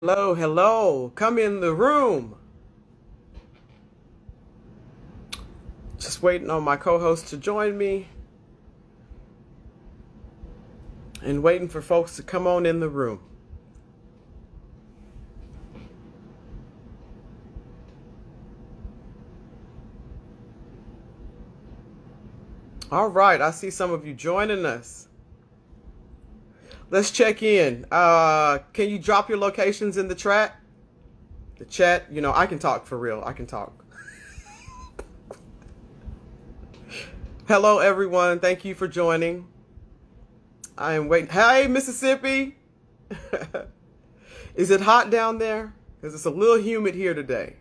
Hello, hello. Come in the room. Just waiting on my co-host to join me and waiting for folks to come on in the room. All right, I see some of you joining us. Let's check in. Can you drop your locations in the chat? The chat, I can talk for real. I can talk. Hello, everyone. Thank you for joining. I am waiting. Hey, Mississippi. Is it hot down there? Because it's a little humid here today.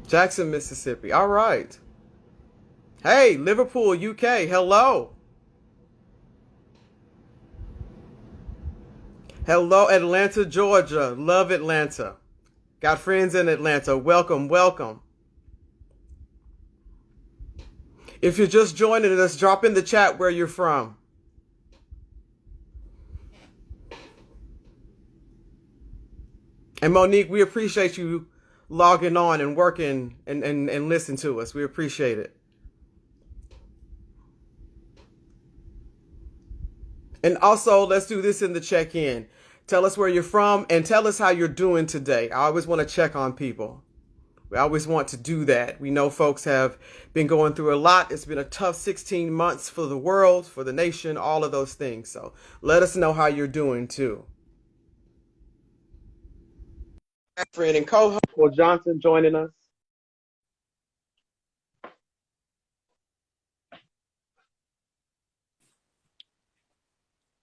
Jackson, Mississippi. All right. Hey, Liverpool, UK. Hello. Hello, Atlanta, Georgia. Love Atlanta. Got friends in Atlanta. Welcome, welcome. If you're just joining us, drop in the chat where you're from. And Monique, we appreciate you logging on and working and listen to us. We appreciate it. And also, let's do this in the check-in. Tell us where you're from and tell us how you're doing today. I always want to check on people. We always want to do that. We know folks have been going through a lot. It's been a tough 16 months for the world, for the nation, all of those things. So let us know how you're doing too. Friend and co-host Will Johnson joining us.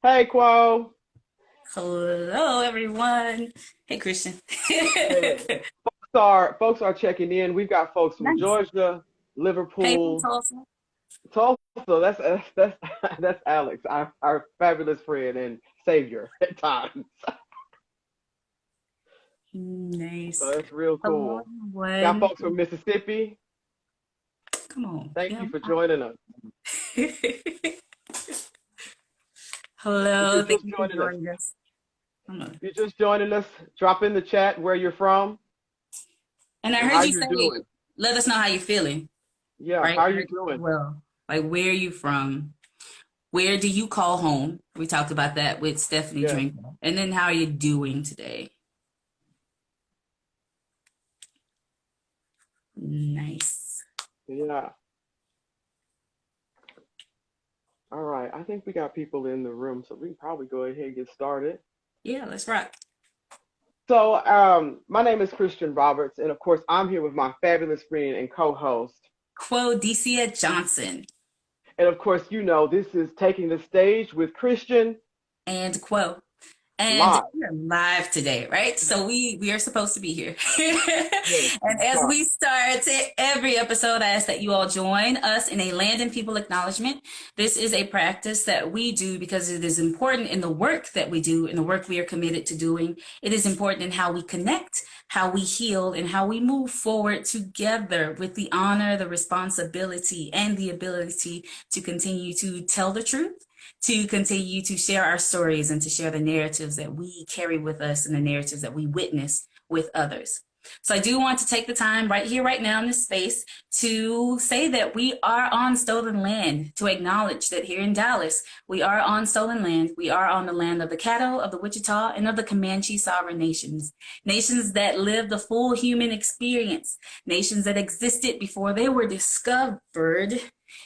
Hey, Quo. Hello, everyone. Hey, Christian. Hey. Folks are checking in. We've got folks from Nice. Georgia, Hey, from Liverpool, Tulsa. Tulsa. That's Alex, our fabulous friend and savior at times. So Nice. that's real Hello, cool. Got everyone. folks from Mississippi. Come on. Thank Yeah. you for joining us. If Hello. you're Thank just you for joining us, joining us. Come on. if you're just joining us, drop in the chat where you're from And I and heard how you you're say, doing. let us know how you're feeling, Yeah, right? how I you heard you say, doing? well, like, where are you from? Where do you call home? We talked about that with Stephanie Yes. Drinker. And then how are you doing today? Nice. Yeah. All right. I think we got people in the room, so we can probably go ahead and get started. Yeah, let's rock. So, my name is Christian Roberts, and of course, I'm here with my fabulous friend and co-host. Quo Decia Johnson. And of course, this is Taking the Stage with Christian And Quo. And live. we're live today, right? So we are supposed to be here. Yes. And as we start every episode, I ask that you all join us in a land and people acknowledgement. This is a practice that we do because it is important in the work that we do, in the work we are committed to doing. It is important in how we connect, how we heal, and how we move forward together with the honor, the responsibility, and the ability to continue to tell the truth, to continue to share our stories and to share the narratives that we carry with us and the narratives that we witness with others. So I do want to take the time right here, right now in this space to say that we are on stolen land, to acknowledge that here in Dallas, we are on stolen land. We are on the land of the Caddo, of the Wichita, and of the Comanche sovereign nations, nations that live the full human experience, nations that existed before they were discovered,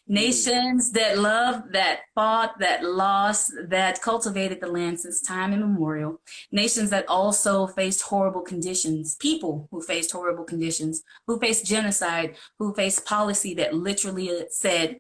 nations that loved, that fought, that lost, that cultivated the land since time immemorial. Nations that also faced horrible conditions. People who faced horrible conditions, who faced genocide, who faced policy that literally said,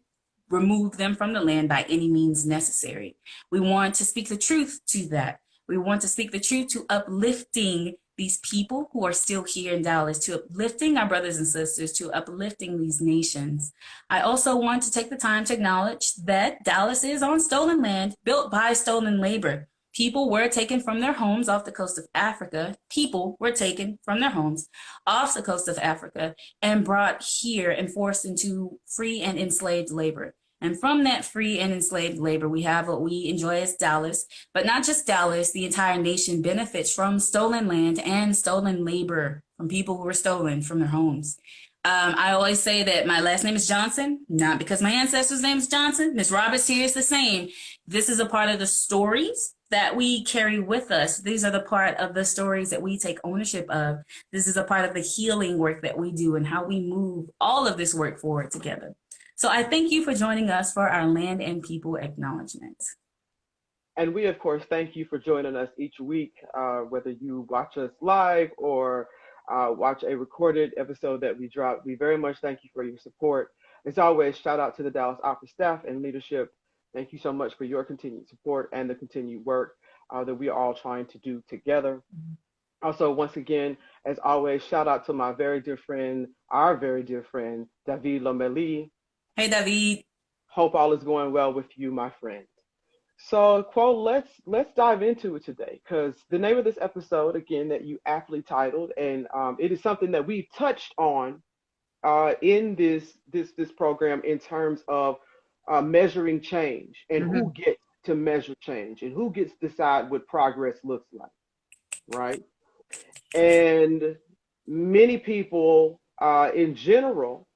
remove them from the land by any means necessary. We want to speak the truth to that. We want to speak the truth to uplifting these people who are still here in Dallas, to uplifting our brothers and sisters, to uplifting these nations. I also want to take the time to acknowledge that Dallas is on stolen land built by stolen labor. People were taken from their homes off the coast of Africa. People were taken from their homes off the coast of Africa and brought here and forced into free and enslaved labor. And from that free and enslaved labor, we have what we enjoy as dollars, but not just dollars. The entire nation benefits from stolen land and stolen labor from people who were stolen from their homes. I always say that my last name is Johnson, not because my ancestors' name is Johnson. Miss Roberts here is the same. This is a part of the stories that we carry with us. These are the part of the stories that we take ownership of. This is a part of the healing work that we do and how we move all of this work forward together. So I thank you for joining us for our Land and People Acknowledgement. And we, of course, thank you for joining us each week, whether you watch us live or watch a recorded episode that we drop. We very much thank you for your support. As always, shout out to the Dallas Opera staff and leadership. Thank you so much for your continued support and the continued work that we are all trying to do together. Also, once again, as always, shout out to my very dear friend, our very dear friend, David Lomeli. Hey, David. Hope all is going well with you, my friend. So, Quo, let's dive into it today, because the name of this episode, again, that you aptly titled, and it is something that we've touched on in this program in terms of measuring change and who gets to measure change and who gets to decide what progress looks like, right? And many people in general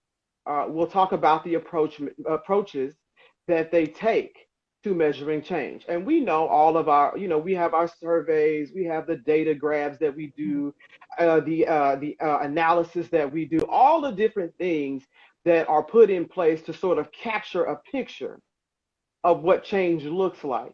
will talk about the approaches that they take to measuring change. And we know all of our, we have our surveys, we have the data grabs that we do, the analysis that we do, all the different things that are put in place to sort of capture a picture of what change looks like.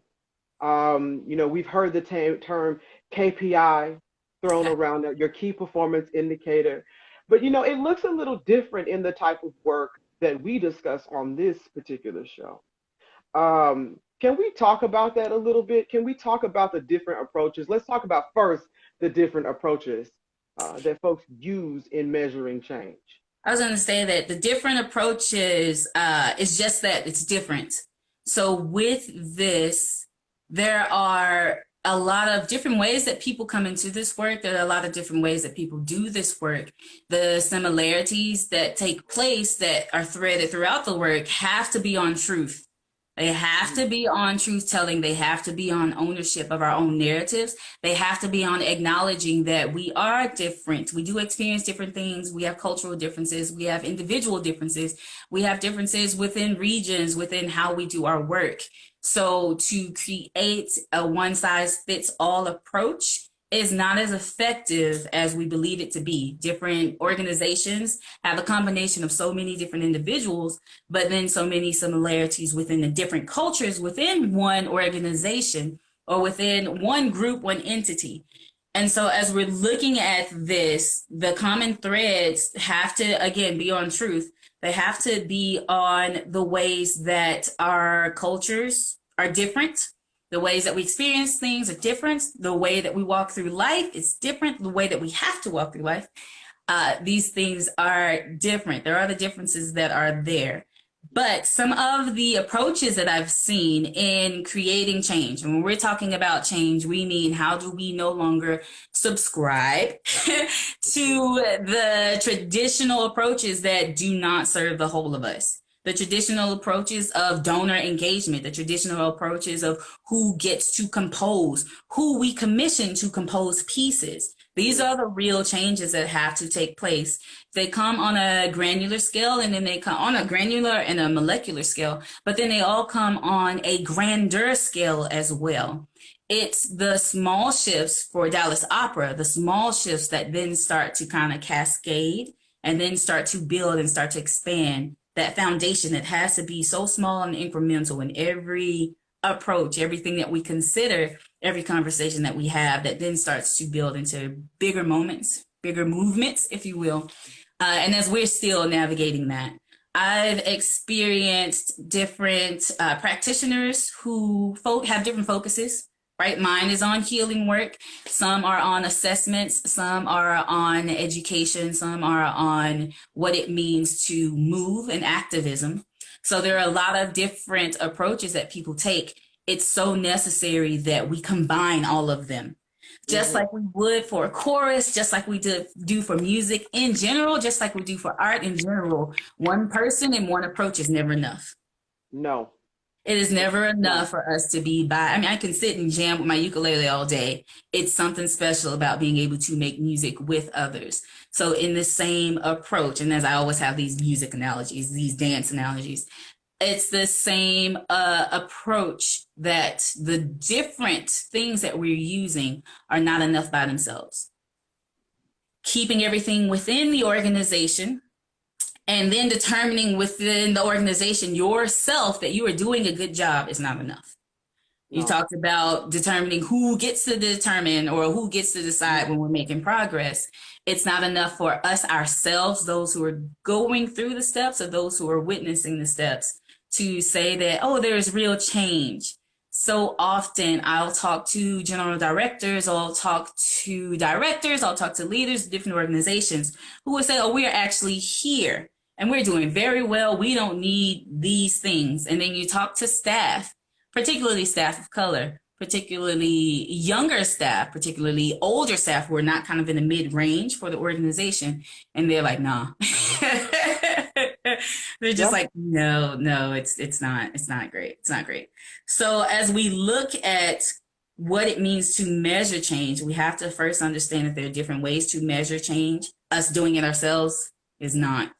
We've heard the term KPI thrown around, your key performance indicator, but it looks a little different in the type of work that we discuss on this particular show. Can we talk about that a little bit? Can we talk about the different approaches? Let's talk about first the different approaches that folks use in measuring change. I was going to say that the different approaches is just that it's different. So with this, there are a lot of different ways that people come into this work. There are a lot of different ways that people do this work. The similarities that take place that are threaded throughout the work have to be on truth. They have to be on truth telling. They have to be on ownership of our own narratives. They have to be on acknowledging that we are different. We do experience different things. We have cultural differences. We have individual differences. We have differences within regions, within how we do our work. So to create a one-size-fits-all approach is not as effective as we believe it to be. Different organizations have a combination of so many different individuals, but then so many similarities within the different cultures within one organization or within one group, one entity. And so as we're looking at this, the common threads have to, again, be on truth. They have to be on the ways that our cultures are different. The ways that we experience things are different. The way that we walk through life is different. The way that we have to walk through life, these things are different. There are the differences that are there. But some of the approaches that I've seen in creating change, and when we're talking about change, we mean how do we no longer subscribe to the traditional approaches that do not serve the whole of us. The traditional approaches of donor engagement, the traditional approaches of who gets to compose, who we commission to compose pieces. These are the real changes that have to take place. They come on a granular scale, and then they come on a granular and a molecular scale, but then they all come on a grander scale as well. It's the small shifts for Dallas Opera, the small shifts that then start to kind of cascade and then start to build and start to expand. That foundation that has to be so small and incremental in every approach, everything that we consider, every conversation that we have, that then starts to build into bigger moments, bigger movements, if you will. And as we're still navigating that, I've experienced different practitioners who have different focuses. Right? Mine is on healing work. Some are on assessments. Some are on education. Some are on what it means to move and activism. So there are a lot of different approaches that people take. It's so necessary that we combine all of them, just like we would for a chorus, just like we do for music in general, just like we do for art in general. One person and one approach is never enough. No. It is never No. enough for us to be by. I mean, I can sit and jam with my ukulele all day. It's something special about being able to make music with others. So in the same approach, and as I always have these music analogies, these dance analogies, it's the same approach that the different things that we're using are not enough by themselves. Keeping everything within the organization and then determining within the organization yourself that you are doing a good job is not enough. You No. talked about determining who gets to determine or who gets to decide when we're making progress. It's not enough for us ourselves, those who are going through the steps or those who are witnessing the steps, to say that, oh, there's real change. So often I'll talk to general directors, I'll talk to directors, I'll talk to leaders of different organizations who will say, oh, we're actually here and we're doing very well. We don't need these things. And then you talk to staff, particularly staff of color, particularly younger staff, particularly older staff who are not kind of in the mid-range for the organization. And they're like, nah. They're just Yeah. like, no, it's not great. It's not great. So as we look at what it means to measure change, we have to first understand that there are different ways to measure change. Us doing it ourselves is not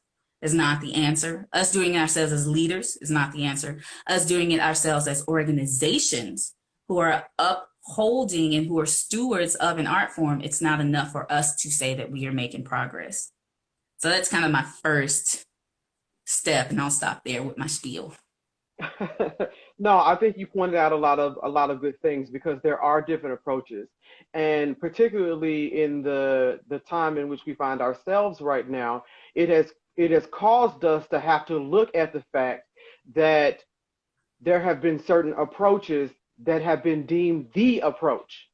the answer. Us doing it ourselves as leaders is not the answer. Us doing it ourselves as organizations who are upholding and who are stewards of an art form, it's not enough for us to say that we are making progress. So that's kind of my first step, and I'll stop there with my spiel. No, I think you pointed out a lot of good things because there are different approaches, and particularly in the time in which we find ourselves right now, it has caused us to have to look at the fact that there have been certain approaches that have been deemed the approach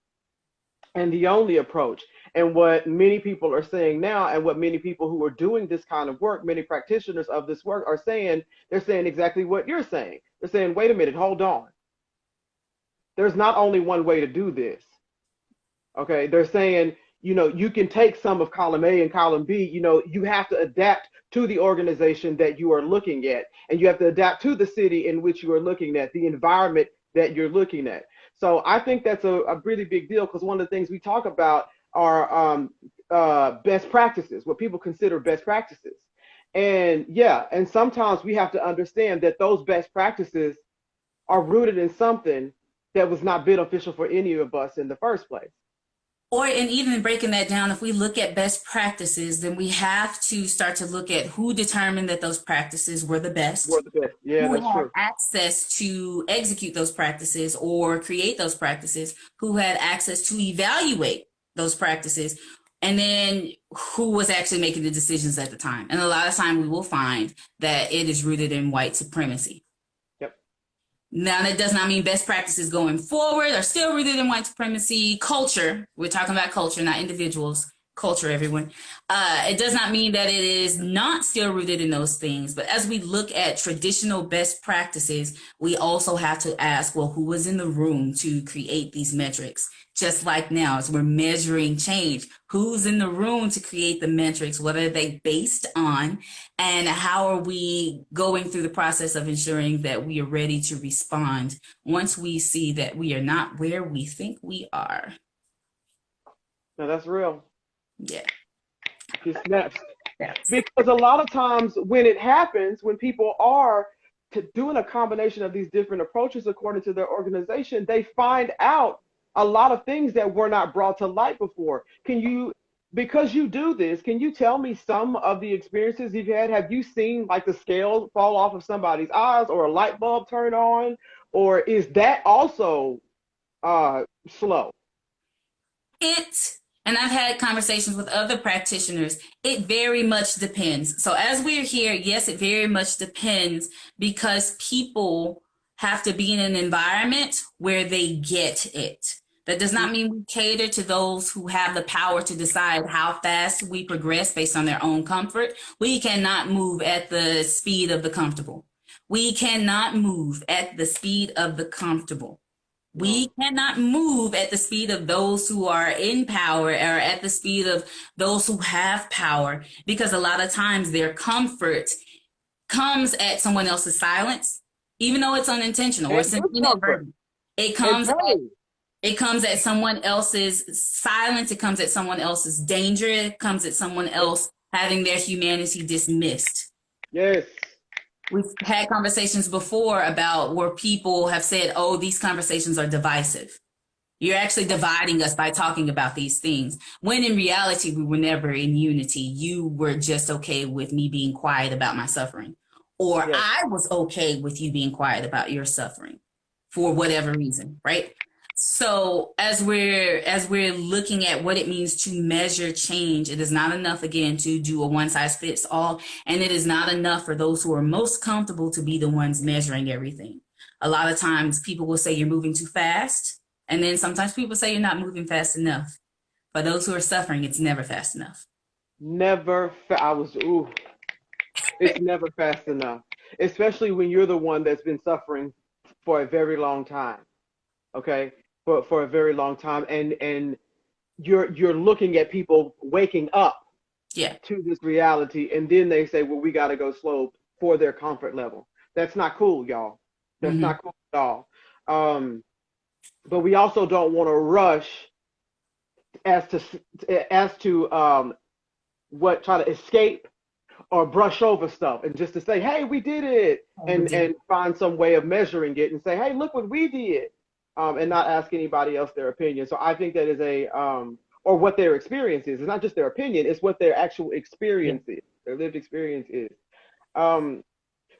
and the only approach. And what many people are saying now, and what many people who are doing this kind of work, many practitioners of this work are saying, they're saying exactly what you're saying. They're saying, wait a minute, hold on. There's not only one way to do this. Okay. They're saying, you can take some of column A and column B, you have to adapt to the organization that you are looking at, and you have to adapt to the city in which you are looking at, the environment that you're looking at. So I think that's a really big deal because one of the things we talk about are best practices, what people consider best practices. And yeah, and sometimes we have to understand that those best practices are rooted in something that was not beneficial for any of us in the first place. Or, and even breaking that down, if we look at best practices, then we have to start to look at who determined that those practices were the We're best, the best. Yeah, who that's had true. access to execute those practices or create those practices, who had access to evaluate those practices, and then who was actually making the decisions at the time. And a lot of time we will find that it is rooted in white supremacy. Yep. Now, that does not mean best practices going forward are still rooted in white supremacy culture. We're talking about culture, not individuals. Culture, everyone. It does not mean that it is not still rooted in those things. But as we look at traditional best practices, we also have to ask, well, who was in the room to create these metrics? Just like now, as we're measuring change, who's in the room to create the metrics? What are they based on? And how are we going through the process of ensuring that we are ready to respond once we see that we are not where we think we are? Now that's real. Yeah. Just snaps. That's Because a lot of times when it happens, when people are doing a combination of these different approaches according to their organization, they find out a lot of things that were not brought to light before. Because you do this, can you tell me some of the experiences you've had? Have you seen like the scales fall off of somebody's eyes or a light bulb turn on? Or is that also slow? it. And I've had conversations with other practitioners. It very much depends. So as we're here, yes, it very much depends because people have to be in an environment where they get it. That does not mean we cater to those who have the power to decide how fast we progress based on their own comfort. We cannot move at the speed of the comfortable. We cannot move at the speed of the comfortable. We No. cannot move at the speed of those who are in power or at the speed of those who have power, because a lot of times their comfort comes at someone else's silence. even though it's unintentional or and it's discomfort inadvertent. It and comes at pain. someone else's silence. It comes at someone else's danger. It comes at someone Yes. else having their humanity dismissed. Yes. We've had conversations before about where people have said, oh, these conversations are divisive. You're actually dividing us by talking about these things. When in reality, we were never in unity. You were just okay with me being quiet about my suffering. Or Yes. I was okay with you being quiet about your suffering for whatever reason, right? So as we're looking at what it means to measure change, it is not enough again to do a one size fits all, and it is not enough for those who are most comfortable to be the ones measuring everything. A lot of times people will say you're moving too fast, and then sometimes people say you're not moving fast enough. For those who are suffering, it's never fast enough. Never. It's never fast enough, especially when you're the one that's been suffering for a very long time. Okay, for a very long time, and you're looking at people waking up Yeah. to this reality, and then they say, well, we got to go slow for their comfort level. That's not cool, y'all. That's Mm-hmm. not cool at all. But we also don't want to rush as to what try to escape or brush over stuff, and just to say, hey, we did it, and find some way of measuring it and say, hey, look what we did, and not ask anybody else their opinion. So I think that is or what their experience is. It's not just their opinion, it's what their actual Yeah. experience is, their lived experience is. Um,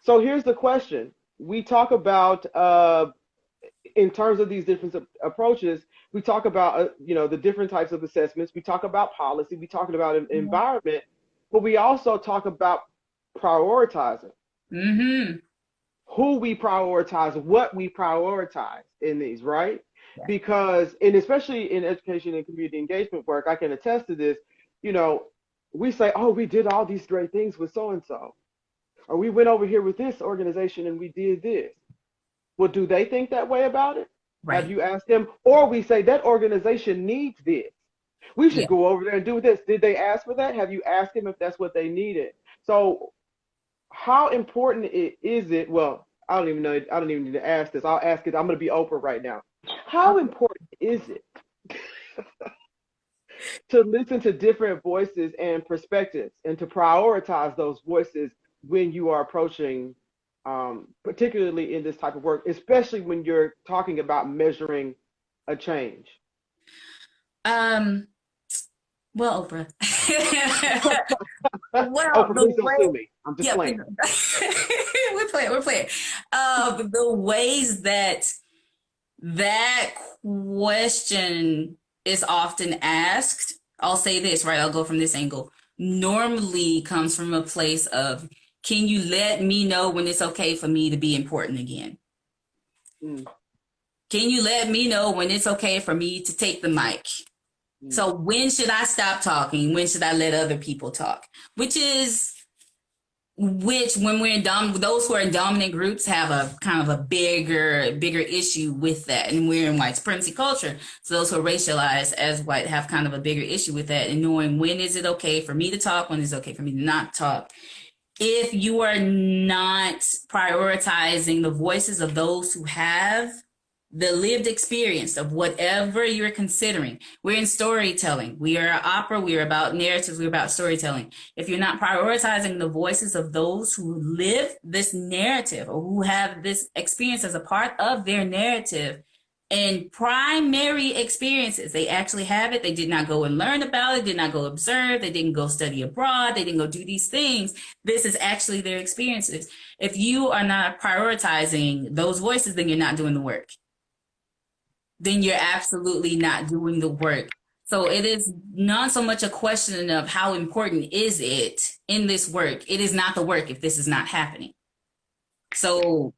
so here's the question. We talk about, in terms of these different approaches, we talk about, the different types of assessments. We talk about policy. We talking about environment, but we also talk about prioritizing. Mm-hmm. Who we prioritize, what we prioritize in these, right? Yeah. Because, and especially in education and community engagement work, I can attest to this. You know, we say, oh, we did all these great things with so and so, or we went over here with this organization and we did this. Well, do they think that way about it? Have Right. you asked them? Or we say that organization needs this. We should Yeah. go over there and do this. Did they ask for that? Have you asked them if that's what they needed? So how important is it? Well, I don't even know. I don't even need to ask this. I'll ask it. I'm going to be Oprah right now. How important is it to listen to different voices and perspectives and to prioritize those voices when you are approaching, particularly in this type of work, especially when you're talking about measuring a change? Um, well, Oprah. Well, Oprah, the please don't way, sue me. I'm just yeah, playing. we're playing. The ways that question is often asked, I'll say this, right? I'll go from this angle. Normally comes from a place of, can you let me know when it's okay for me to be important again? Mm, Can you let me know when it's okay for me to take the mic? mm. So when should I stop talking? When should I let other people talk? Which when we're in those who are in dominant groups have a kind of a bigger issue with that. And we're in white supremacy culture. So those who are racialized as white have kind of a bigger issue with that, and knowing when is it okay for me to talk, when is it okay for me to not talk. If you are not prioritizing the voices of those who have the lived experience of whatever you're considering. We're in storytelling. We are opera. We are about narratives. We're about storytelling. If you're not prioritizing the voices of those who live this narrative or who have this experience as a part of their narrative and primary experiences, they actually have it. They did not go and learn about it, did not go observe, they didn't go study abroad, they didn't go do these things. This is actually their experiences. If you are not prioritizing those voices, then you're not doing the work. Then you're absolutely not doing the work. So it is not so much a question of how important is it in this work. It is not the work if this is not happening. So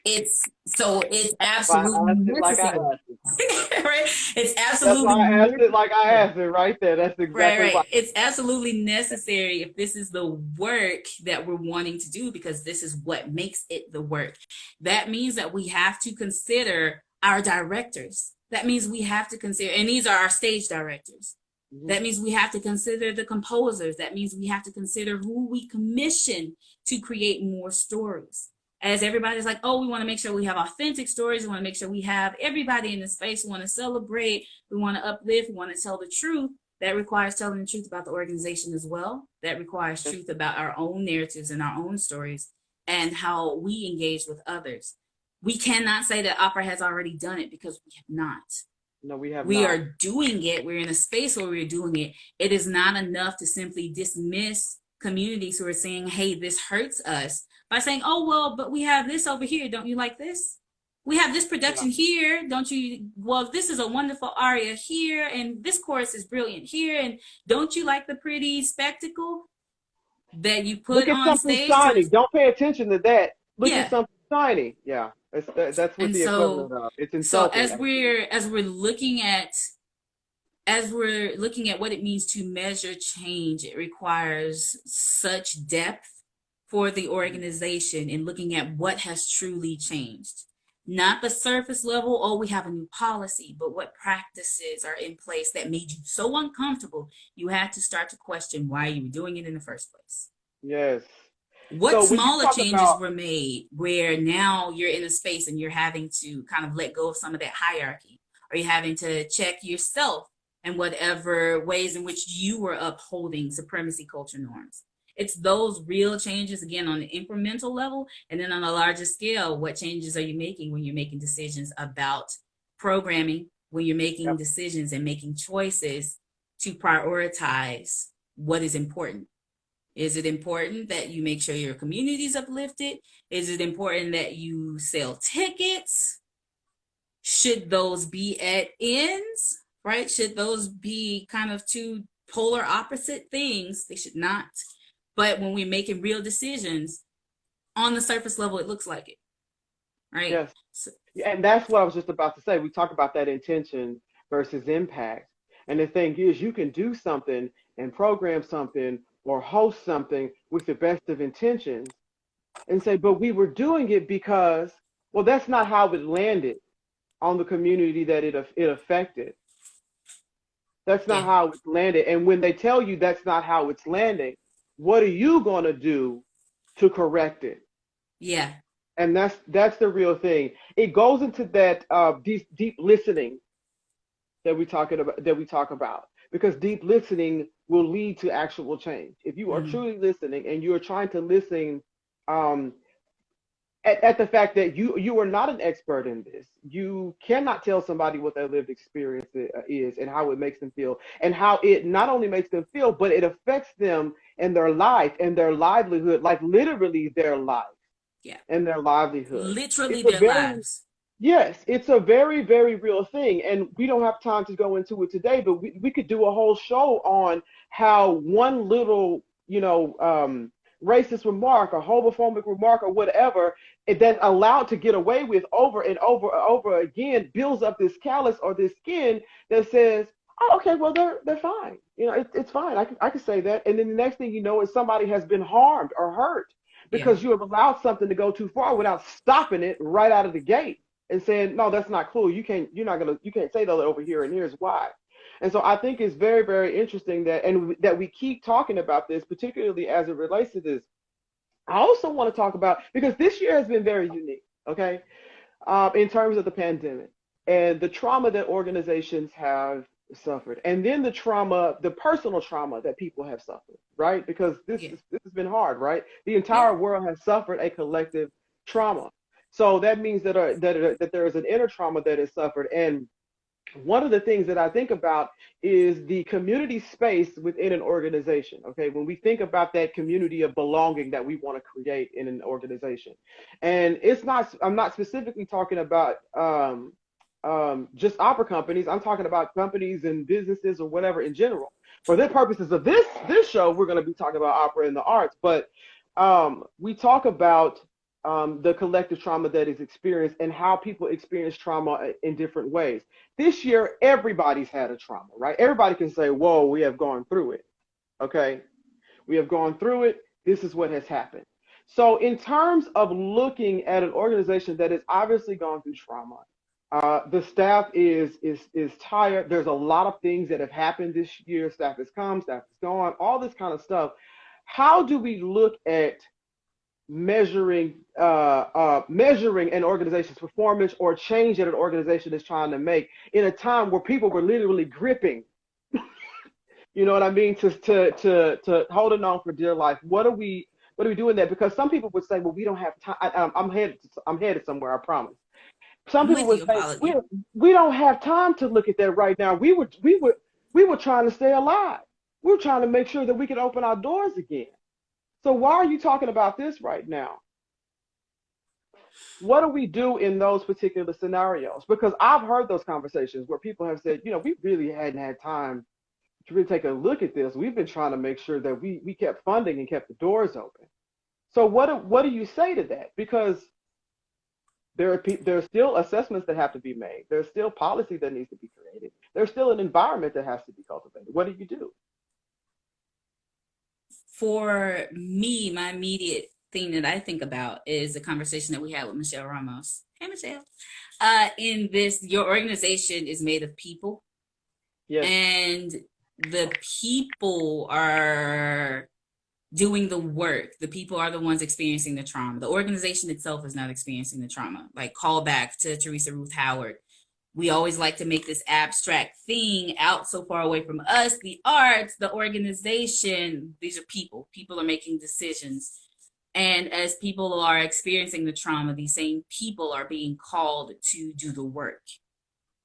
it's Why I absolutely asked it like I necessary. asked it. Right? It's That's absolutely why I asked it like I necessary. asked it right there. That's Right, exactly why. right. It's absolutely necessary if this is the work that we're wanting to do, because this is what makes it the work. That means that we have to consider our directors. That means we have to consider, and these are our stage directors. Mhm. That means we have to consider the composers. That means we have to consider who we commission to create more stories. as everybody's like, oh, we want to make sure we have authentic stories. We want to make sure we have everybody in the space. We want to celebrate. We want to uplift. We want to tell the truth. That requires telling the truth about the organization as well. That requires truth about our own narratives and our own stories and how we engage with others. We cannot say that opera has already done it because we have not. No, we have We not. are doing it. We're in a space where we're doing it. It is not enough to simply dismiss communities who are saying, hey, this hurts us by saying, oh, well, but we have this over here. Don't you like this? We have this production here. Don't you? Well, this is a wonderful aria here. And this chorus is brilliant here. And don't you like the pretty spectacle that you Look put at on something stage? shiny. Don't pay attention to that. Look at Yeah. something shiny. Yeah, that's what And the equivalent of. It's so insulting. as we're looking at what it means to measure change, it requires such depth for the organization in looking at what has truly changed. Not the surface level, oh, we have a new policy, but what practices are in place that made you so uncomfortable, you had to start to question why you were doing it in the first place. Yes. What So when you smaller talk changes about, were made where now you're in a space and you're having to kind of let go of some of that hierarchy, or you're having to check yourself and whatever ways in which you were upholding supremacy culture norms. It's those real changes, again, on the incremental level, and then on a larger scale, what changes are you making when you're making decisions about programming, when you're making yep, decisions and making choices to prioritize what is important? Is it important that you make sure your community is uplifted? Is it important that you sell tickets? Should those be at ends, right? Should those be kind of two polar opposite things? They should not. But when we're making real decisions, on the surface level, it looks like it, right? yes. And that's what I was just about to say. We talk about that intention versus impact. And the thing is, you can do something and program something or host something with the best of intentions and say, but we were doing it because, well, that's not how it landed on the community that it affected. That's not Yeah, how it's landed. And when they tell you that's not how it's landing, what are you going to do to correct it? yeah, And that's the real thing. It goes into that deep listening that we talk about, because deep listening will lead to actual change. If you are mm-hmm. truly listening and you are trying to listen, um, at the fact that you are not an expert in this, you cannot tell somebody what their lived experience is and how it makes them feel, and how it not only makes them feel, but it affects them and their life and their livelihood, like literally their life Yeah, and their livelihood. literally It's a their very lives. Yes, it's a very, very real thing. And we don't have time to go into it today, but we could do a whole show on how one little, racist remark or homophobic remark or whatever, it then allowed to get away with over and over and over again builds up this callus or this skin that says, oh, okay, well, they're fine. It's fine. I can say that. And then the next thing you know is somebody has been harmed or hurt Yeah, because you have allowed something to go too far without stopping it right out of the gate and saying, no, that's not cool. You can't say that over here, and here's why. And so I think it's very, very interesting that we keep talking about this, particularly as it relates to this. I also want to talk about, because this year has been very unique, okay, in terms of the pandemic and the trauma that organizations have suffered, and then the personal trauma that people have suffered, right? Because yeah, this has been hard, right? The yeah, entire world has suffered a collective trauma. So that means that there is an inner trauma that is suffered. And one of the things that I think about is the community space within an organization. Okay, when we think about that community of belonging that we want to create in an organization, and I'm not specifically talking about just opera companies. I'm talking about companies and businesses or whatever in general. For the purposes of this show, we're going to be talking about opera and the arts, but we talk about the collective trauma that is experienced and how people experience trauma in different ways. This year, everybody's had a trauma, right? Everybody can say, whoa, we have gone through it. Okay. We have gone through it. This is what has happened. So, in terms of looking at an organization that has obviously gone through trauma, the staff is tired. There's a lot of things that have happened this year. Staff has come, staff is gone, all this kind of stuff. How do we look at measuring an organization's performance or change that an organization is trying to make in a time where people were literally gripping, you know what I mean, to holding on for dear life. What are we doing that? Because some people would say, well, we don't have time. I'm headed somewhere, I promise. Some I'm people with would you, say, apology. we don't have time to look at that right now. We were trying to stay alive. We were trying to make sure that we could open our doors again. So why are you talking about this right now? What do we do in those particular scenarios? Because I've heard those conversations where people have said, we really hadn't had time to really take a look at this. We've been trying to make sure that we kept funding and kept the doors open. So what do you say to that? Because there's still assessments that have to be made. There's still policy that needs to be created. There's still an environment that has to be cultivated. What do you do? For me, my immediate thing that I think about is the conversation that we had with Michelle Ramos. Hey, Michelle. In this, your organization is made of people, Yes. and the people are doing the work. The people are the ones experiencing the trauma. The organization itself is not experiencing the trauma. Like, call back to Teresa Ruth Howard. We always like to make this abstract thing out so far away from us, the arts, the organization. These are people. People are making decisions. And as people are experiencing the trauma, these same people are being called to do the work.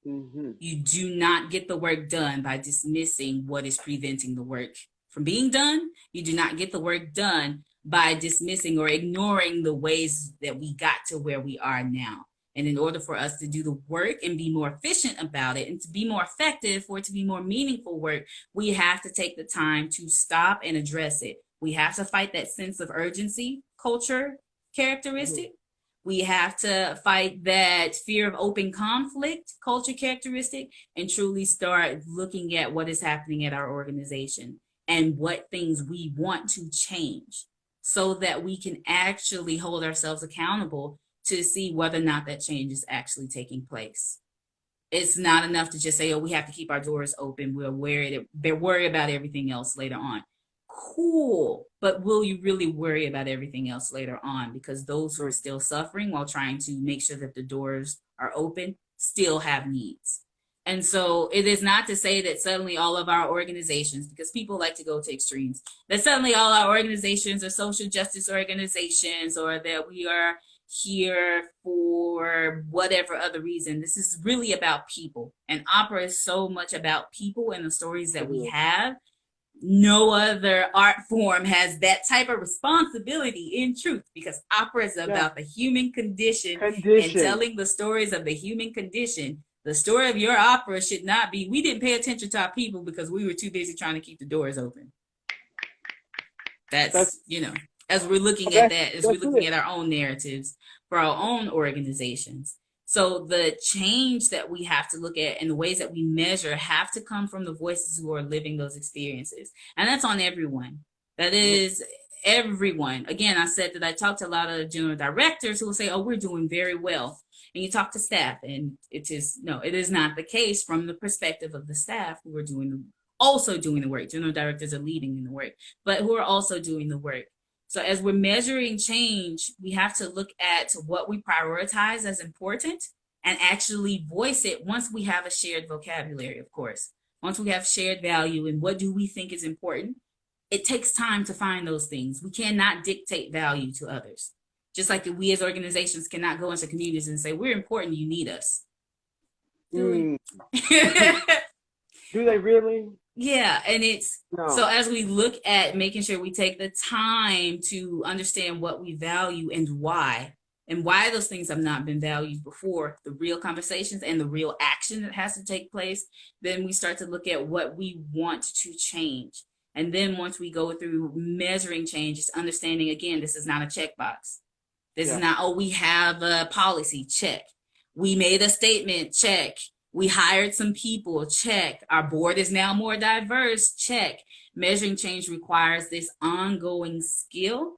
Mm-hmm. You do not get the work done by dismissing what is preventing the work from being done. You do not get the work done by dismissing or ignoring the ways that we got to where we are now. And in order for us to do the work and be more efficient about it and to be more effective, for it to be more meaningful work, we have to take the time to stop and address it. We have to fight that sense of urgency culture characteristic. Mm-hmm. We have to fight that fear of open conflict culture characteristic and truly start looking at what is happening at our organization and what things we want to change so that we can actually hold ourselves accountable to see whether or not that change is actually taking place. It's not enough to just say, oh, we have to keep our doors open. We'll worry about everything else later on. Cool. But will you really worry about everything else later on? Because those who are still suffering while trying to make sure that the doors are open still have needs. And so it is not to say that suddenly all of our organizations, because people like to go to extremes, that suddenly all our organizations are social justice organizations or that we are here for whatever other reason. This is really about people. And opera is so much about people and the stories that we have. No other art form has that type of responsibility in truth, because opera is about the human condition and telling the stories of the human condition. The story of your opera should not be, we didn't pay attention to our people because we were too busy trying to keep the doors open. That's as we're looking at that, as we're looking at our own narratives for our own organizations. So the change that we have to look at and the ways that we measure have to come from the voices who are living those experiences. And that's on everyone. That is everyone. Again, I said that I talked to a lot of general directors who will say, oh, we're doing very well. And you talk to staff and it is not the case from the perspective of the staff who are also doing the work. General directors are leading in the work, but who are also doing the work. So as we're measuring change, we have to look at what we prioritize as important and actually voice it once we have a shared vocabulary, of course. Once we have shared value and what do we think is important, it takes time to find those things. We cannot dictate value to others. Just like we as organizations cannot go into communities and say, we're important, you need us. Do they really? Yeah, and so as we look at making sure we take the time to understand what we value and why those things have not been valued before, the real conversations and the real action that has to take place, then we start to look at what we want to change. And then once we go through measuring change, it's understanding, again, this is not a checkbox. This is not, oh, we have a policy, check. We made a statement, check. We hired some people, check. Our board is now more diverse, check. Measuring change requires this ongoing skill,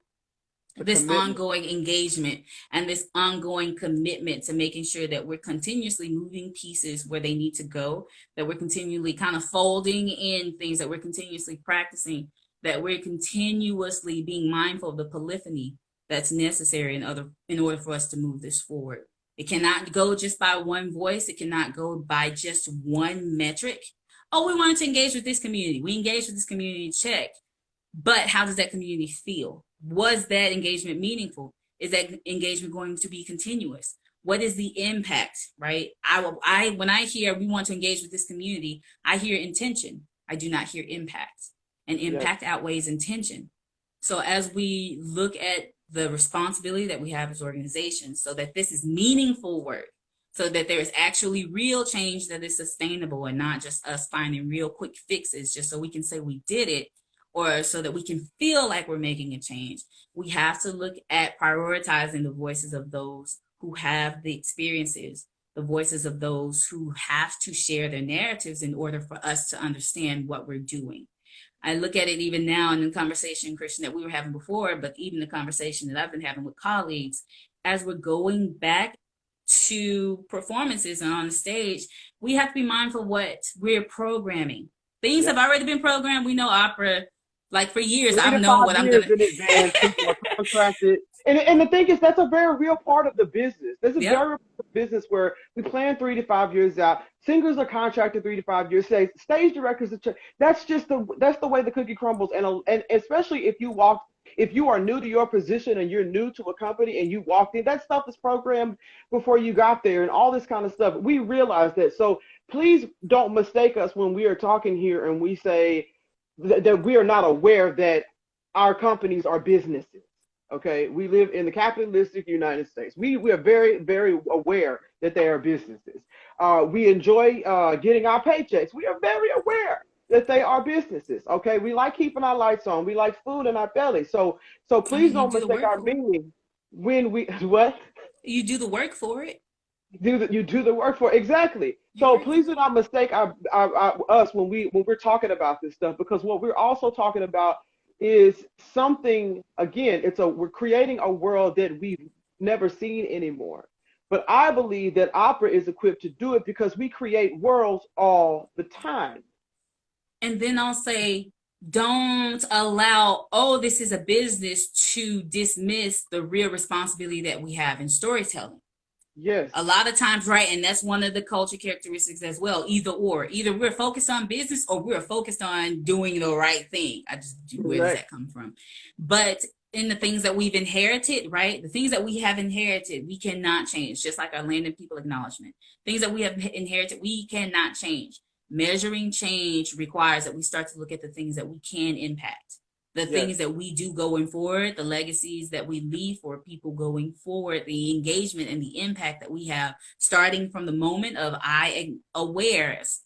this ongoing engagement, and this ongoing commitment to making sure that we're continuously moving pieces where they need to go, that we're continually kind of folding in things, that we're continuously practicing, that we're continuously being mindful of the polyphony that's necessary in order for us to move this forward. It cannot go just by one voice. It cannot go by just one metric. Oh, we wanted to engage with this community. We engaged with this community, check. But how does that community feel? Was that engagement meaningful? Is that engagement going to be continuous? What is the impact, right? When I hear we want to engage with this community, I hear intention. I do not hear impact. And impact outweighs intention. So as we look at the responsibility that we have as organizations, so that this is meaningful work, so that there is actually real change that is sustainable and not just us finding real quick fixes just so we can say we did it, or so that we can feel like we're making a change, we have to look at prioritizing the voices of those who have the experiences, the voices of those who have to share their narratives in order for us to understand what we're doing. I look at it even now in the conversation, Kristian, that we were having before, but even the conversation that I've been having with colleagues, as we're going back to performances and on the stage, we have to be mindful of what we're programming. Things have already been programmed. We know opera, like for years, I've known what I'm going to. In advance, people are contracted. And the thing is, that's a very real part of the business. There's a very real business where we plan 3 to 5 years out. Singers are contracted 3 to 5 years. Stage directors, that's the way the cookie crumbles. And especially if you are new to your position and you're new to a company and you walked in, that stuff is programmed before you got there and all this kind of stuff. We realize that. So please don't mistake us when we are talking here and we say that we are not aware that our companies are businesses. Okay, we live in the capitalistic United States. We are very, very aware that they are businesses. We enjoy getting our paychecks. We are very aware that they are businesses. Okay, we like keeping our lights on. We like food in our belly. So please don't mistake our meaning when we what? You do the work for it. You do the work for it. Exactly. So please do not mistake us when we're talking about this stuff, because what we're also talking about is something, again, we're creating a world that we've never seen anymore. But I believe that opera is equipped to do it because we create worlds all the time. And then I'll say, don't allow, this is a business, to dismiss the real responsibility that we have in storytelling. Yes. A lot of times, right, and that's one of the culture characteristics as well, either we're focused on business or we're focused on doing the right thing. Where does that come from? But in the things that we've inherited, right, the things that we have inherited, we cannot change, just like our land and people acknowledgement. Things that we have inherited, we cannot change. Measuring change requires that we start to look at the things that we can impact. The things that we do going forward, the legacies that we leave for people going forward, the engagement and the impact that we have, starting from the moment of awareness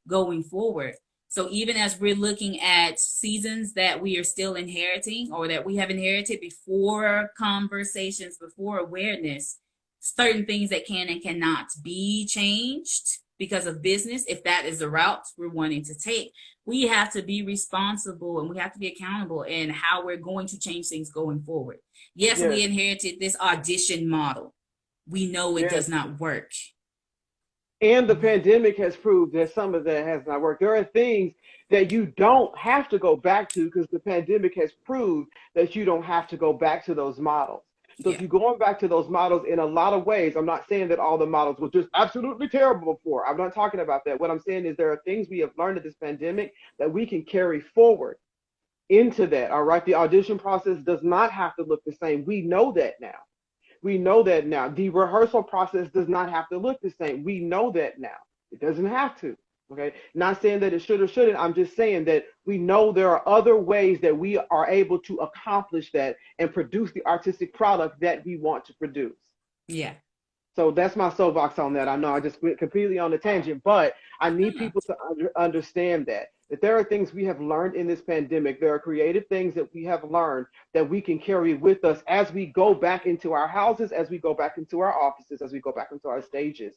going forward. So even as we're looking at seasons that we are still inheriting or that we have inherited before conversations, before awareness, certain things that can and cannot be changed because of business, if that is the route we're wanting to take, we have to be responsible and we have to be accountable in how we're going to change things going forward. Yes, we inherited this audition model. We know it does not work. And the pandemic has proved that some of that has not worked. There are things that you don't have to go back to because the pandemic has proved that you don't have to go back to those models. So if you're going back to those models in a lot of ways, I'm not saying that all the models were just absolutely terrible before. I'm not talking about that. What I'm saying is there are things we have learned at this pandemic that we can carry forward into that. All right. The audition process does not have to look the same. We know that now. The rehearsal process does not have to look the same. We know that now. It doesn't have to. Okay. Not saying that it should or shouldn't. I'm just saying that we know there are other ways that we are able to accomplish that and produce the artistic product that we want to produce. Yeah. So that's my soapbox on that. I know I just went completely on the tangent, but I need people to understand that there are things we have learned in this pandemic. There are creative things that we have learned that we can carry with us as we go back into our houses, as we go back into our offices, as we go back into our stages.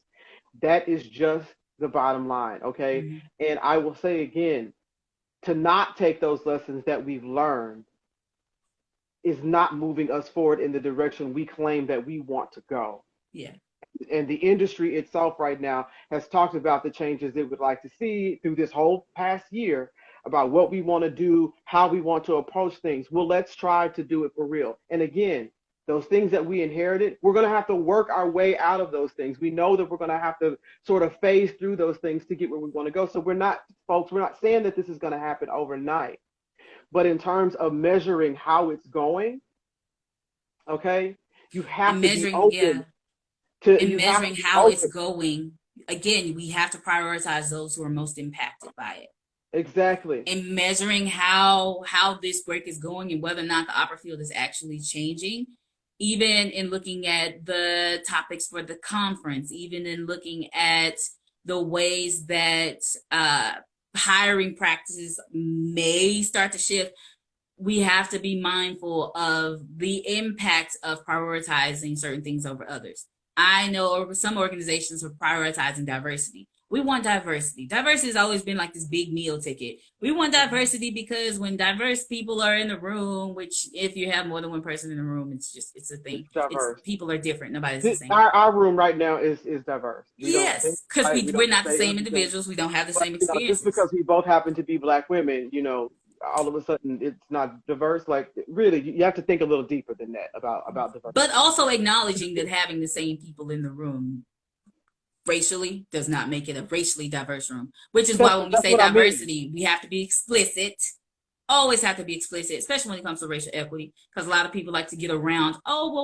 That is just the bottom line, okay? Mm-hmm. And I will say again, to not take those lessons that we've learned is not moving us forward in the direction we claim that we want to go. Yeah. And the industry itself right now has talked about the changes they would like to see through this whole past year about what we want to do, how we want to approach things. Well, let's try to do it for real. And again, those things that we inherited, we're going to have to work our way out of those things. We know that we're going to have to sort of phase through those things to get where we want to go. So we're not, folks, we're not saying that this is going to happen overnight. But in terms of measuring how it's going, okay, you have to be open and measuring how it's going. Again, we have to prioritize those who are most impacted by it. Exactly. And measuring how this work is going and whether or not the opera field is actually changing, even in looking at the topics for the conference, even in looking at the ways that hiring practices may start to shift. We have to be mindful of the impact of prioritizing certain things over others. I know some organizations are prioritizing diversity. We want diversity. Diversity has always been like this big meal ticket. We want diversity because when diverse people are in the room, which if you have more than one person in the room, it's a thing. People are different. Nobody's the same. Our room right now is diverse. Yes, because we're not the same individuals. We don't have the same experiences. Just because we both happen to be Black women, all of a sudden it's not diverse. Like, really, you have to think a little deeper than that about diversity. But also acknowledging that having the same people in the room racially does not make it a racially diverse room, which is why when we say diversity, we have to be explicit. Always have to be explicit, especially when it comes to racial equity, because a lot of people like to get around,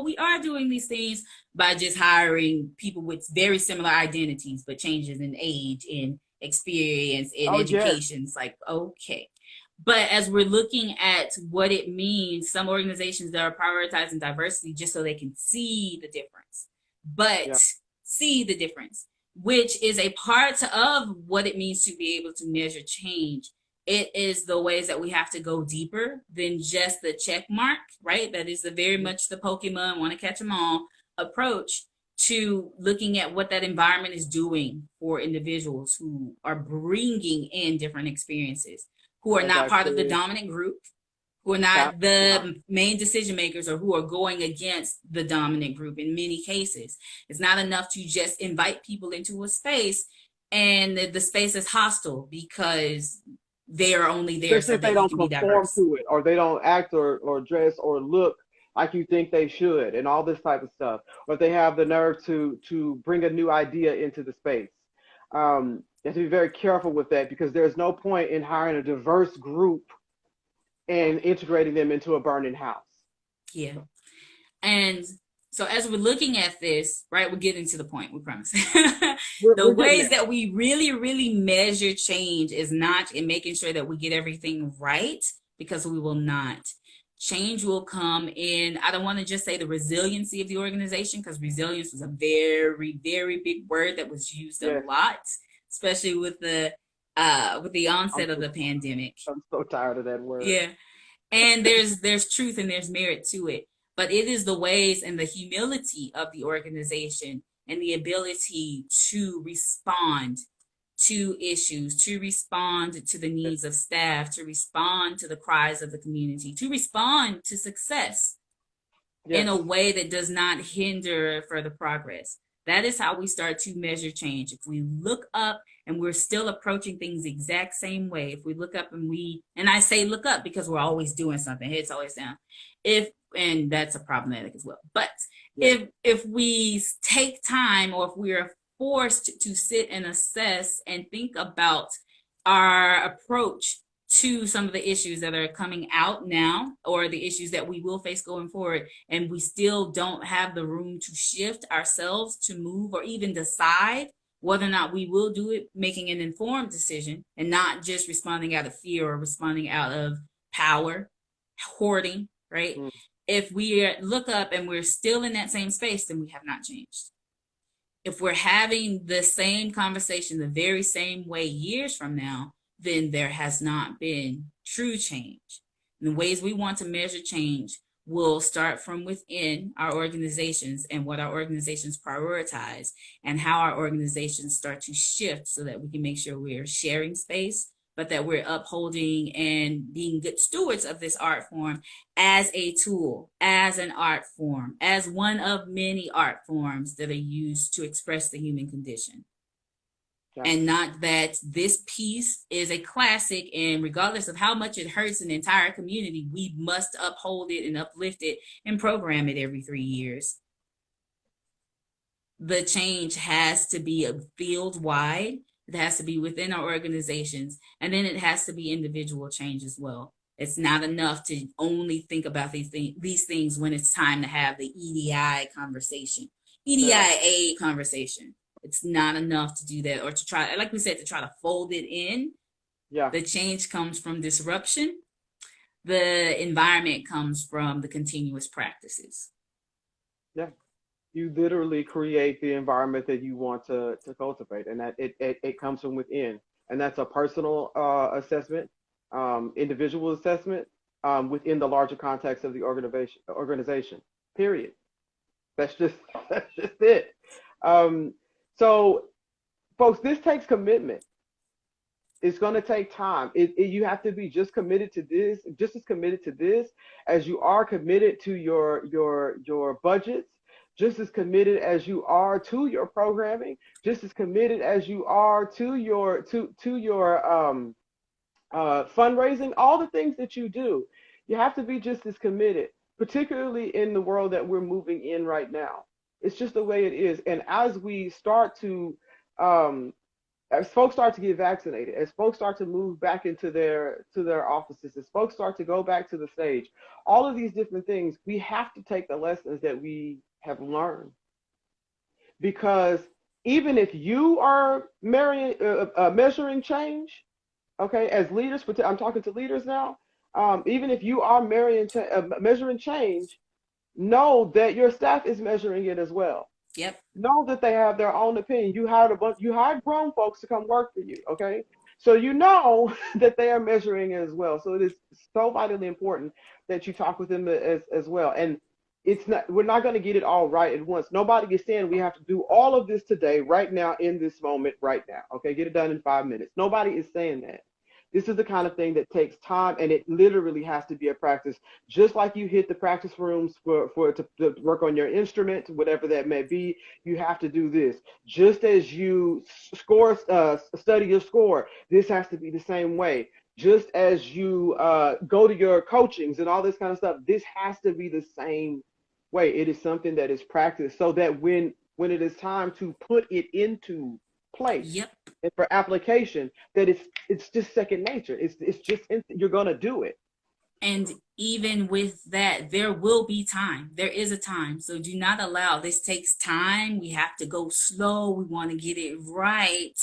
we are doing these things by just hiring people with very similar identities, but changes in age, in experience, in education. Yes. It's like, okay. But as we're looking at what it means, some organizations that are prioritizing diversity just so they can see the difference, see the difference, which is a part of what it means to be able to measure change. It is the ways that we have to go deeper than just the check mark, right? That is very much the Pokemon, want to catch them all approach to looking at what that environment is doing for individuals who are bringing in different experiences, who are not part of the dominant group, who are not the main decision makers, or who are going against the dominant group in many cases. It's not enough to just invite people into a space and the space is hostile because they are only there so that they don't conform to it, or they don't act or dress or look like you think they should, and all this type of stuff. Or if they have the nerve to bring a new idea into the space. You have to be very careful with that, because there's no point in hiring a diverse group and integrating them into a burning house. Yeah. And so as we're looking at this, right, we're getting to the point, we promise. The ways that we really, really measure change is not in making sure that we get everything right, because we will not. Change will come in, I don't want to just say the resiliency of the organization, because resilience was a very, very big word that was used a lot, especially with the onset of the pandemic. I'm so tired of that word. Yeah. And there's truth and there's merit to it. But it is the ways and the humility of the organization and the ability to respond to issues, to respond to the needs of staff, to respond to the cries of the community, to respond to success in a way that does not hinder further progress. That is how we start to measure change. If we look up and we're still approaching things the exact same way, if we look up and I say look up because we're always doing something, head's always down. And that's a problematic as well. But if we take time, or if we are forced to sit and assess and think about our approach to some of the issues that are coming out now, or the issues that we will face going forward, and we still don't have the room to shift ourselves to move or even decide whether or not we will do it, making an informed decision and not just responding out of fear or responding out of power, hoarding, right? If we look up and we're still in that same space, then we have not changed. If we're having the same conversation the very same way years from now, then there has not been true change. And the ways we want to measure change will start from within our organizations and what our organizations prioritize, and how our organizations start to shift so that we can make sure we're sharing space, but that we're upholding and being good stewards of this art form as a tool, as an art form, as one of many art forms that are used to express the human condition. Yeah. And not that this piece is a classic, and regardless of how much it hurts an entire community, we must uphold it and uplift it and program it every 3 years. The change has to be a field wide. It has to be within our organizations, and then it has to be individual change as well. It's not enough to only think about these things when it's time to have the EDI conversation, EDIA conversation. It's not enough to do that, or to try, like we said, to try to fold it in. Yeah. The change comes from disruption. The environment comes from the continuous practices. Yeah. You literally create the environment that you want to cultivate, and that it comes from within. And that's a personal assessment, individual assessment, within the larger context of the organization. Period. That's just it. So, folks, this takes commitment. It's going to take time. You have to be just committed to this, just as committed to this as you are committed to your budgets, just as committed as you are to your programming, just as committed as you are to your fundraising, all the things that you do. You have to be just as committed, particularly in the world that we're moving in right now. It's just the way it is. And as we start to as folks start to get vaccinated, as folks start to move back into their offices, as folks start to go back to the stage, all of these different things, we have to take the lessons that we have learned. Because even if you are measuring change, okay, as leaders, I'm talking to leaders now, even if you are measuring change, know that your staff is measuring it as well. Yep. Know that they have their own opinion. You hired grown folks to come work for you, okay? So you know that they are measuring it as well. So it is so vitally important that you talk with them as well. And we're not going to get it all right at once. Nobody is saying we have to do all of this today, right now, in this moment, right now. Okay, get it done in 5 minutes. Nobody is saying that. This is the kind of thing that takes time, and it literally has to be a practice. Just like you hit the practice rooms to work on your instrument, whatever that may be, you have to do this. Just as you study your score, this has to be the same way. Just as you go to your coachings and all this kind of stuff, this has to be the same way. It is something that is practiced, so that when it is time to put it into place, yep, and for application, that it's just second nature. It's just you're gonna do it. And even with that, there will be time. There is a time. So do not allow, this takes time. We have to go slow. We want to get it right,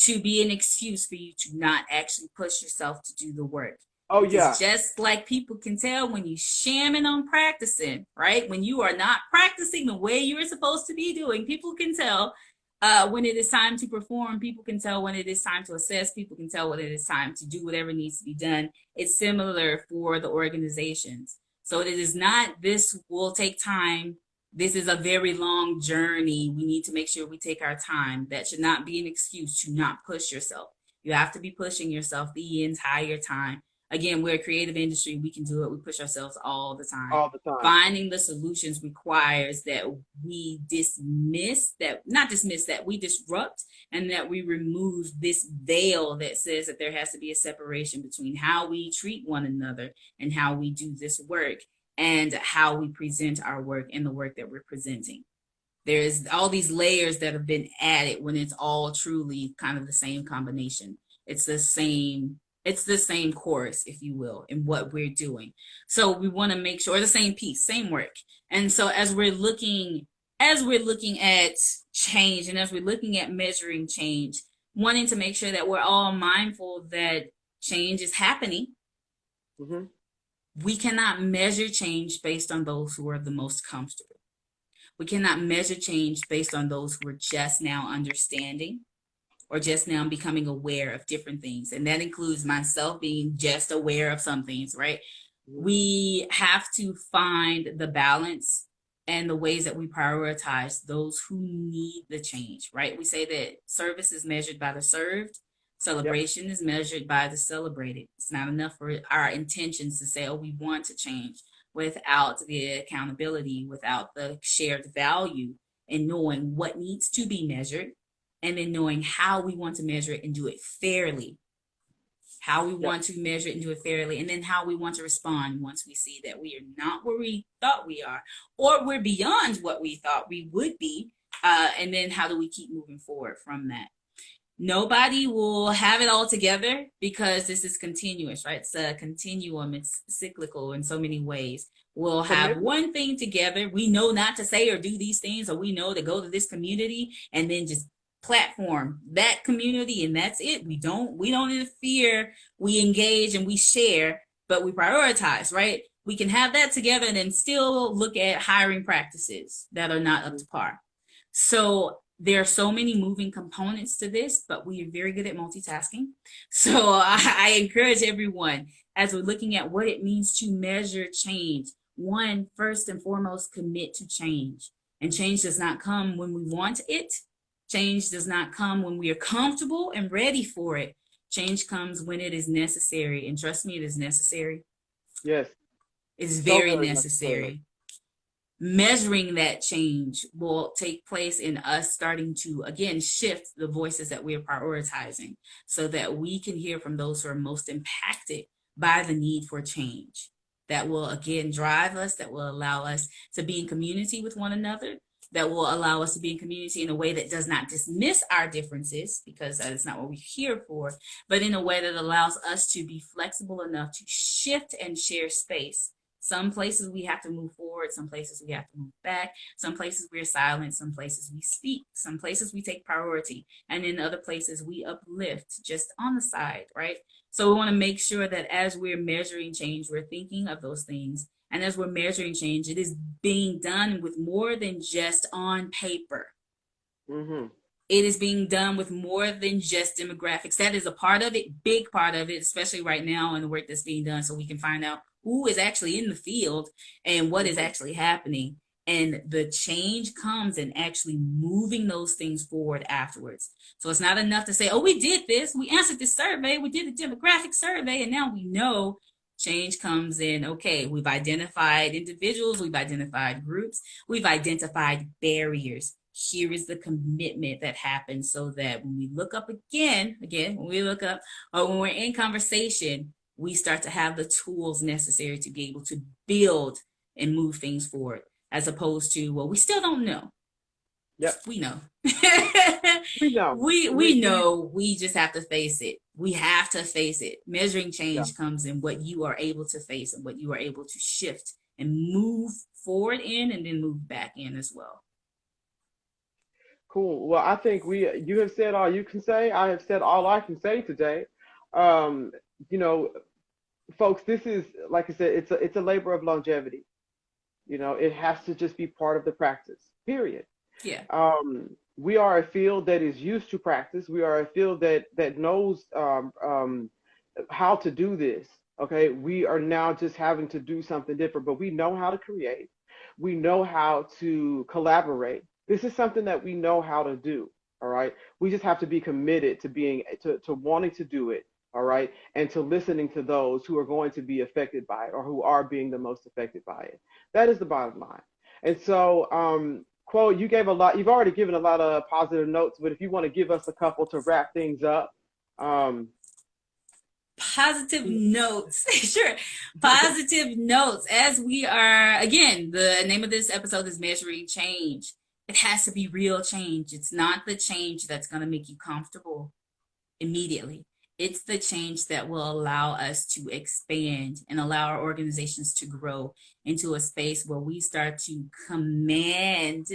to be an excuse for you to not actually push yourself to do the work. Oh, because yeah, just like people can tell when you shamming on practicing, right? When you are not practicing the way you're supposed to be doing, people can tell. When it is time to perform, people can tell. When it is time to assess, people can tell when it is time to do whatever needs to be done. It's similar for the organizations. So it is not, this will take time. This is a very long journey. We need to make sure we take our time. That should not be an excuse to not push yourself. You have to be pushing yourself the entire time. Again, we're a creative industry. We can do it. We push ourselves all the time. All the time. Finding the solutions requires that we we disrupt, and that we remove this veil that says that there has to be a separation between how we treat one another and how we do this work, and how we present our work and the work that we're presenting. There's all these layers that have been added when it's all truly kind of the same combination. It's the same course, if you will, in what we're doing. So we want to make sure the same piece, same work. And so as we're looking at change, and as we're looking at measuring change, wanting to make sure that we're all mindful that change is happening. Mm-hmm. We cannot measure change based on those who are the most comfortable. We cannot measure change based on those who are just now understanding, or just now becoming aware of different things. And that includes myself being just aware of some things, right? We have to find the balance and the ways that we prioritize those who need the change, right? We say that service is measured by the served, celebration is measured by the celebrated. It's not enough for our intentions to say, oh, we want to change, without the accountability, without the shared value, and knowing what needs to be measured and then knowing how we want to measure it and do it fairly. How we want to measure it and do it fairly, and then how we want to respond once we see that we are not where we thought we are, or we're beyond what we thought we would be, and then how do we keep moving forward from that. Nobody will have it all together because this is continuous, right? It's a continuum. It's cyclical in so many ways. We'll have one thing together. We know not to say or do these things, or we know to go to this community and then just platform that community, and that's it. We don't interfere. We engage and we share, but we prioritize, right? We can have that together and then still look at hiring practices that are not up to par. So there are so many moving components to this, but we are very good at multitasking. So I encourage everyone, as we're looking at what it means to measure change, one, first and foremost, commit to change. And change does not come when we want it. Change does not come when we are comfortable and ready for it. Change comes when it is necessary. And trust me, it is necessary. Yes. It is very necessary. Measuring that change will take place in us starting to, again, shift the voices that we are prioritizing so that we can hear from those who are most impacted by the need for change. That will, again, drive us, that will allow us to be in community with one another, that will allow us to be in community in a way that does not dismiss our differences, because that is not what we're here for, but in a way that allows us to be flexible enough to shift and share space. Some places we have to move forward, some places we have to move back, some places we're silent, some places we speak, some places we take priority, and in other places we uplift just on the side, right? So we want to make sure that as we're measuring change, we're thinking of those things. And as we're measuring change, it is being done with more than just on paper. Mm-hmm. It is being done with more than just demographics. That is a part of it, big part of it, especially right now in the work that's being done, so we can find out who is actually in the field and what is actually happening. And the change comes in actually moving those things forward afterwards. So it's not enough to say, oh, we did this, we answered this survey, we did a demographic survey, and now we know. Change comes in, okay, we've identified individuals, we've identified groups, we've identified barriers. Here is the commitment that happens so that when we look up again, when we look up or when we're in conversation, we start to have the tools necessary to be able to build and move things forward, as opposed to, well, we still don't know. Yep. We know. We know. We know. We just have to face it. We have to face it. Measuring change comes in what you are able to face and what you are able to shift and move forward in, and then move back in as well. Cool. Well, I think you have said all you can say. I have said all I can say today. You know, folks, this is, like I said, it's a labor of longevity. You know, it has to just be part of the practice, period. Yeah. We are a field that is used to practice. We are a field that knows how to do this. Okay. We are now just having to do something different, but we know how to create. We know how to collaborate. This is something that we know how to do. All right. We just have to be committed to wanting to do it. All right. And to listening to those who are going to be affected by it, or who are being the most affected by it. That is the bottom line. And so, Quo, you gave a lot. You've already given a lot of positive notes, but if you want to give us a couple to wrap things up. Positive notes. Sure. Positive notes. As we are, again, the name of this episode is Measuring Change. It has to be real change. It's not the change that's going to make you comfortable immediately. It's the change that will allow us to expand and allow our organizations to grow into a space where we start to command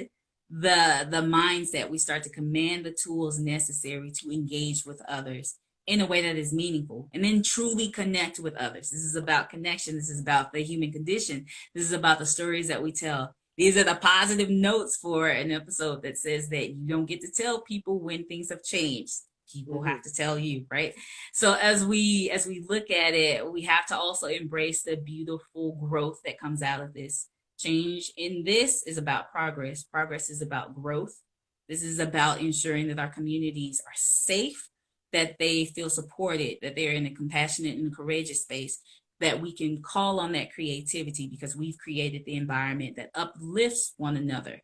the mindset. We start to command the tools necessary to engage with others in a way that is meaningful, and then truly connect with others. This is about connection. This is about the human condition. This is about the stories that we tell. These are the positive notes for an episode that says that you don't get to tell people when things have changed. People have to tell you, right? So as we look at it, we have to also embrace the beautiful growth that comes out of this. Change in this is about progress. Progress is about growth. This is about ensuring that our communities are safe, that they feel supported, that they're in a compassionate and courageous space, that we can call on that creativity because we've created the environment that uplifts one another,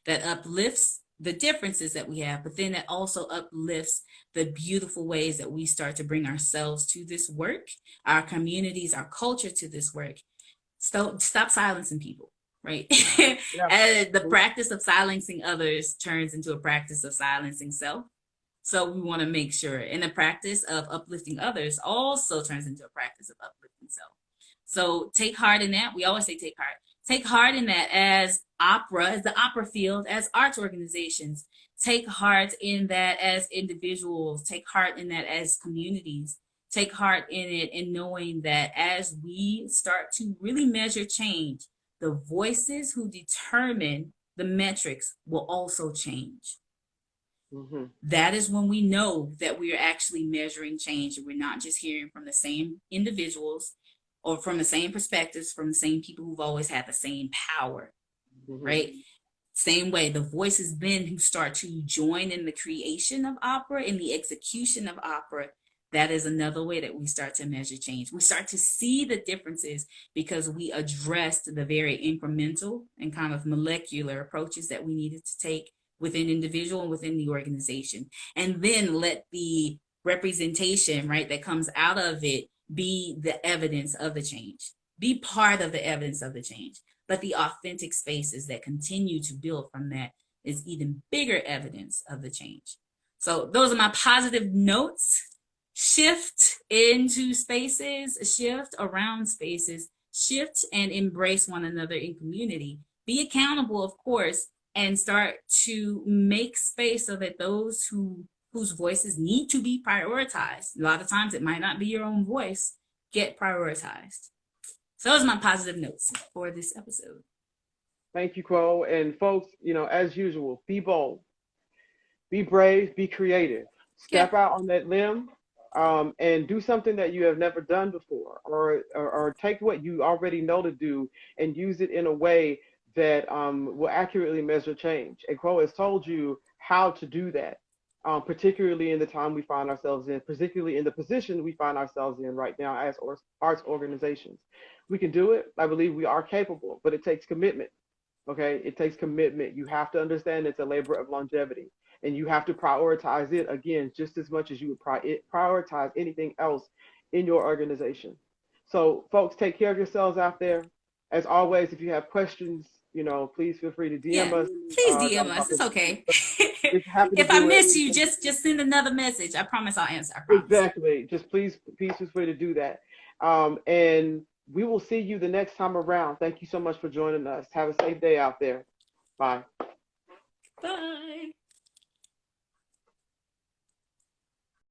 that uplifts the differences that we have, but then it also uplifts the beautiful ways that we start to bring ourselves to this work, our communities, our culture to this work. So stop silencing people, right? Yeah. And the practice of silencing others turns into a practice of silencing self. So we want to make sure, and the practice of uplifting others also turns into a practice of uplifting self. So take heart in that. We always say take heart. Take heart in that as opera, as the opera field, as arts organizations. Take heart in that as individuals. Take heart in that as communities. Take heart in it in knowing that as we start to really measure change, the voices who determine the metrics will also change. Mm-hmm. That is when we know that we are actually measuring change and we're not just hearing from the same individuals or from the same perspectives, from the same people who've always had the same power, Mm-hmm. right? Same way, the voices then who start to join in the creation of opera, in the execution of opera, that is another way that we start to measure change. We start to see the differences because we addressed the very incremental and kind of molecular approaches that we needed to take within individual and within the organization. And then let the representation, right, that comes out of it be the evidence of the change, be part of the evidence of the change. But the authentic spaces that continue to build from that is even bigger evidence of the change. So those are my positive notes. Shift into spaces, shift around spaces, shift and embrace one another in community. Be accountable, of course, and start to make space so that those whose voices need to be prioritized, a lot of times it might not be your own voice, get prioritized. So those are my positive notes for this episode. Thank you, Quo. And folks, as usual, be bold, be brave, be creative. Step out on that limb, and do something that you have never done before, or take what you already know to do and use it in a way that will accurately measure change. And Quo has told you how to do that, particularly in the time we find ourselves in, particularly in the position we find ourselves in right now as arts organizations. We can do it. I believe we are capable, but it takes commitment. Okay, it takes commitment. You have to understand it's a labor of longevity, and you have to prioritize it again just as much as you would prioritize anything else in your organization. So, folks, take care of yourselves out there. As always, if you have questions, please feel free to DM us. Please DM us. It's okay. Happy to if I do miss it. you, just send another message. I promise I'll answer. I promise. Exactly. Just please feel free to do that. And we will see you the next time around. Thank you so much for joining us. Have a safe day out there. Bye. Bye.